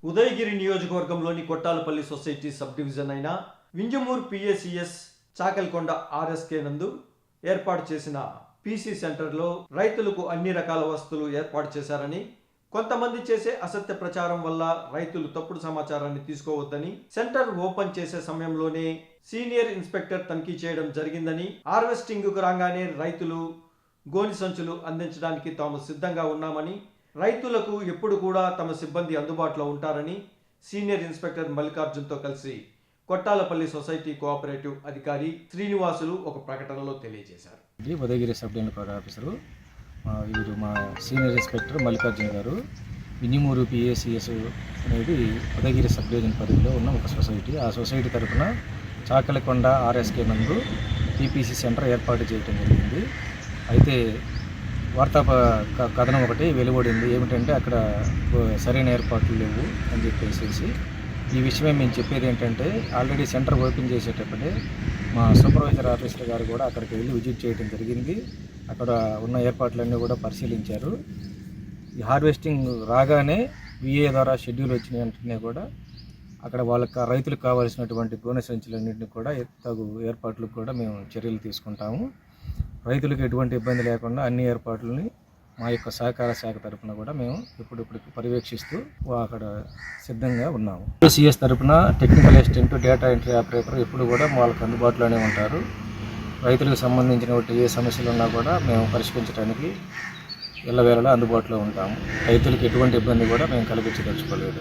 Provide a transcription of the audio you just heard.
ఉదయగిరి నియోజకవర్గంలోని Kottalapalli society sub division అయిన Vinjamuru PACS చాకల్కొండ RSK నందు ఏర్పాటు చేసిన పీసీ సెంటర్లో రైతులకు అన్ని రకాల వస్తువులు ఏర్పాటు చేశారని, కొంతమంది చేసే అసత్య ప్రచారం వల్ల రైతులు తప్పుడు సమాచారాన్ని తీసుకోవద్దని, సెంటర్ ఓపెన్ చేసే సమయంలోనే సీనియర్ ఇన్స్పెక్టర్ తనిఖీ చేయడం జరిగిందని, హార్వెస్టింగ్కు రాగానే రైతులు గోని సంచులు అందించడానికి తాము సిద్ధంగా ఉన్నామని, రైతులకు ఎప్పుడు కూడా తమ సిబ్బంది అందుబాటులో ఉంటారని సీనియర్ ఇన్స్పెక్టర్ మల్లికార్జున్తో కలిసి కొట్టాలపల్లి సొసైటీ కోఆపరేటివ్ అధికారి శ్రీనివాసులు ఒక ప్రకటనలో తెలియజేశారు. ఉదయగిరి సబ్ డివిజన్ ఆఫీసరు వీరు మా సీనియర్ ఇన్స్పెక్టర్ మల్లికార్జున్ గారు. వింజమూరు పిఏసిఎస్ అనేది ఉదయగిరి సబ్ డివిజన్ పరిధిలో ఉన్న ఒక సొసైటీ. ఆ సొసైటీ తరఫున చాకలికొండ ఆర్ఎస్కే నందు టీపీసీ సెంటర్ ఏర్పాటు చేయడం జరిగింది. అయితే వార్తా కథనం ఒకటి వెలువడింది. ఏమిటంటే అక్కడ సరైన ఏర్పాట్లు లేవు అని చెప్పేసి ఈ విషయమే మేము చెప్పేది ఏంటంటే, ఆల్రెడీ సెంటర్ ఓపెన్ చేసేటప్పుడే మా సూపర్వైజర్ ఆఫీసర్ గారు కూడా అక్కడికి వెళ్ళి విజిట్ చేయడం జరిగింది. అక్కడ ఉన్న ఏర్పాట్లన్నీ కూడా పరిశీలించారు. ఈ హార్వెస్టింగ్ రాగానే విఏ ద్వారా షెడ్యూల్ వచ్చిన వెంటనే కూడా అక్కడ వాళ్ళకి రైతులకు కావాల్సినటువంటి గోనె సంచులన్నింటినీ కూడా తగు ఏర్పాట్లకు కూడా మేము చర్యలు తీసుకుంటాము. రైతులకు ఎటువంటి ఇబ్బంది లేకుండా అన్ని ఏర్పాట్లని మా యొక్క సహకార శాఖ తరఫున కూడా మేము ఇప్పుడు పర్యవేక్షిస్తూ అక్కడ సిద్ధంగా ఉన్నాము. సిఎస్ తరఫున technical assistant, data entry operator ఎప్పుడు కూడా వాళ్ళకి అందుబాటులోనే ఉంటారు. రైతులకు సంబంధించిన ఏ సమస్యలు ఉన్నా కూడా మేము పరిష్కరించడానికి ఎల్లవేళలా అందుబాటులో ఉంటాము. రైతులకు ఎటువంటి ఇబ్బంది కూడా మేము కలిగించదలుచుకోలేదు.